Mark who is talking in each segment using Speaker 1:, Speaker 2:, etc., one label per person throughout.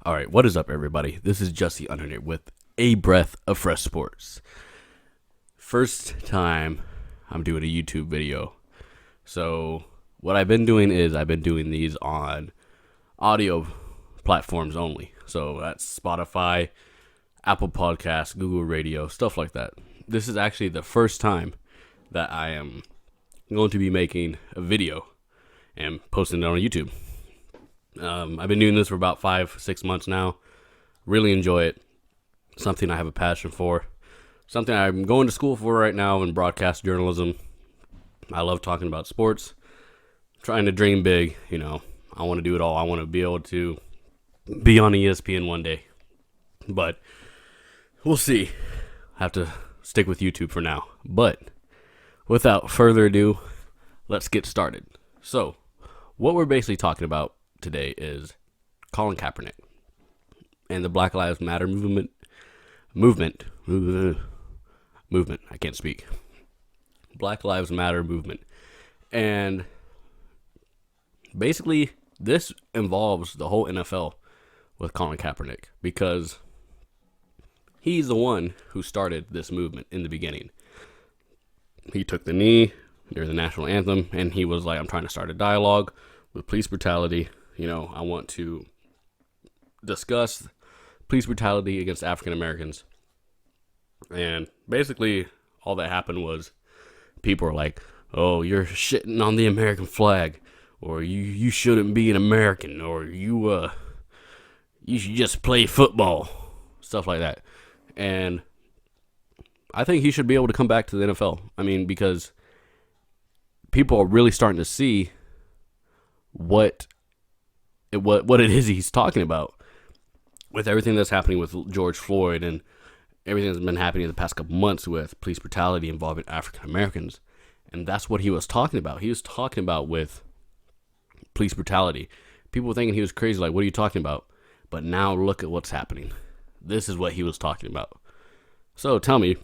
Speaker 1: All right, what is up, everybody? This is Jesse Undernet with a breath of fresh sports. First time I'm doing a YouTube video. So what I've been doing is I've been doing these on audio platforms only. So that's Spotify, Apple Podcasts, Google Radio, stuff like that. This is actually the first time that I am going to be making a video and posting it on YouTube. I've been doing this for about 5-6 months now. Really enjoy it. Something I have a passion for. Something I'm going to school for right now in broadcast journalism. I love talking about sports. Trying to dream big, I want to do it all. I want to be able to be on ESPN one day. But we'll see. I have to stick with YouTube for now. But without further ado, let's get started. So, what we're basically talking about today is Colin Kaepernick and the Black Lives Matter movement. I can't speak. Black Lives Matter movement. And basically, this involves the whole NFL with Colin Kaepernick because he's the one who started this movement in the beginning. He took the knee during the national anthem, and he was like, I'm trying to start a dialogue with police brutality. I want to discuss police brutality against African Americans. And basically, all that happened was people were like, oh, you're shitting on the American flag, or you shouldn't be an American, or you should just play football, stuff like that. And I think he should be able to come back to the NFL. Because people are really starting to see what it is he's talking about with everything that's happening with George Floyd and everything that's been happening in the past couple months with police brutality involving African Americans. And that's what he was talking about. He was talking about with police brutality. People were thinking he was crazy, like, what are you talking about? But now look at what's happening. This is what he was talking about. So tell me,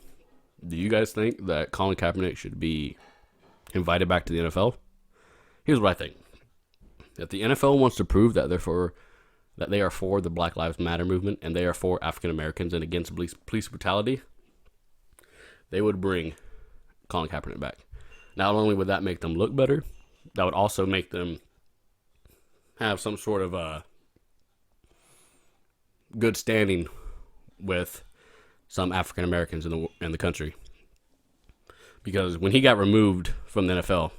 Speaker 1: do you guys think that Colin Kaepernick should be invited back to the NFL? Here's what I think. If the NFL wants to prove that they are for the Black Lives Matter movement and they are for African Americans and against police brutality, they would bring Colin Kaepernick back. Not only would that make them look better, that would also make them have some sort of good standing with some African Americans in the country. Because when he got removed from the NFL,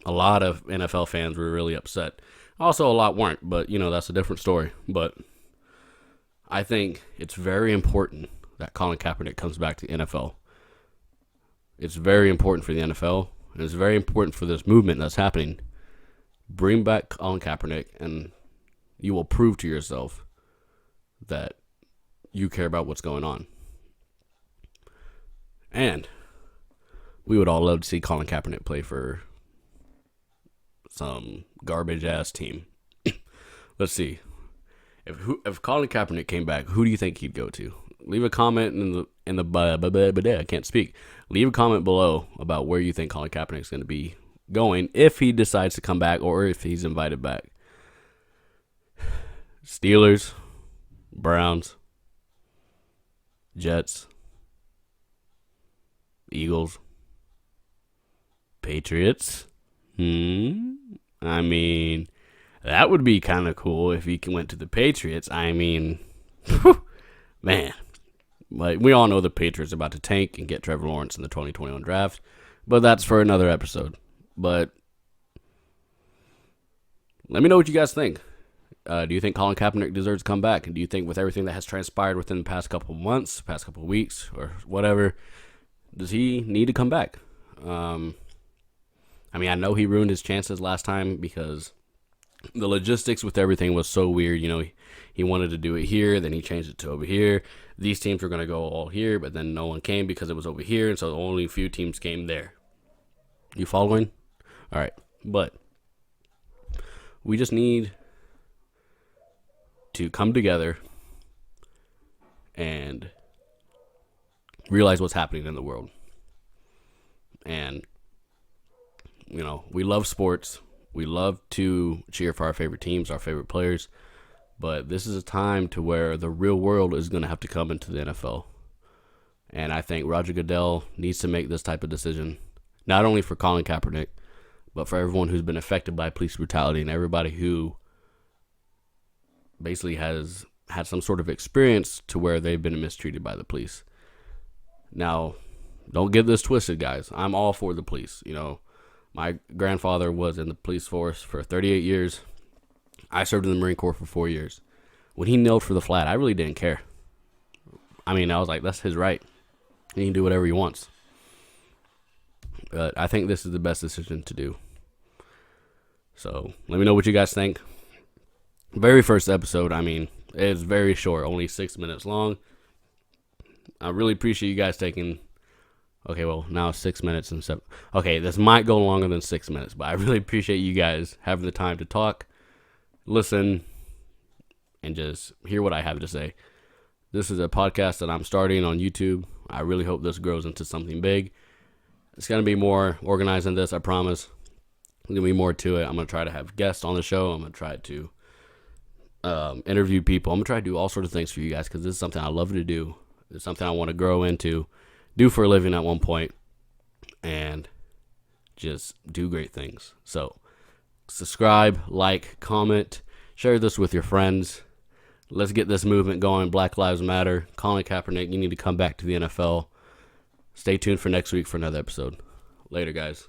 Speaker 1: a lot of NFL fans were really upset. Also, a lot weren't, but, that's a different story. But I think it's very important that Colin Kaepernick comes back to the NFL. It's very important for the NFL, and it's very important for this movement that's happening. Bring back Colin Kaepernick, and you will prove to yourself that you care about what's going on. And we would all love to see Colin Kaepernick play for some garbage ass team. Let's see. If Colin Kaepernick came back, who do you think he'd go to? Leave a comment in the I can't speak. Leave a comment below about where you think Colin Kaepernick's going to be going if he decides to come back or if he's invited back. Steelers, Browns, Jets, Eagles, Patriots. That would be kind of cool if he went to the Patriots. Man, like, we all know the Patriots are about to tank and get Trevor Lawrence in the 2021 draft, but that's for another episode. But let me know what you guys think. Do you think Colin Kaepernick deserves to come back? And do you think with everything that has transpired within the past couple of months, past couple of weeks, or whatever, does he need to come back? I know he ruined his chances last time because the logistics with everything was so weird. He wanted to do it here, then he changed it to over here. These teams were going to go all here, but then no one came because it was over here, and so only a few teams came there. You following? All right, but we just need to come together and realize what's happening in the world. And we love sports. We love to cheer for our favorite teams, our favorite players. But this is a time to where the real world is going to have to come into the NFL. And I think Roger Goodell needs to make this type of decision, not only for Colin Kaepernick, but for everyone who's been affected by police brutality and everybody who basically has had some sort of experience to where they've been mistreated by the police. Now, don't get this twisted, guys. I'm all for the police. You know, my grandfather was in the police force for 38 years. I served in the Marine Corps for 4 years. When he knelt for the flag, I really didn't care. I mean, I was like, that's his right. He can do whatever he wants. But I think this is the best decision to do. So let me know what you guys think. Very first episode, I mean, it's very short, only 6 minutes long. I really appreciate you guys taking... Okay, well, now 6 minutes and 7... Okay, this might go longer than 6 minutes, but I really appreciate you guys having the time to talk, listen, and just hear what I have to say. This is a podcast that I'm starting on YouTube. I really hope this grows into something big. It's going to be more organized than this, I promise. There's going to be more to it. I'm going to try to have guests on the show. I'm going to try to interview people. I'm going to try to do all sorts of things for you guys because this is something I love to do. It's something I want to grow into, do for a living at one point, and just do great things. So subscribe, like, comment, share this with your friends. Let's get this movement going. Black Lives Matter. Colin Kaepernick, you need to come back to the NFL. Stay tuned for next week for another episode. Later, guys.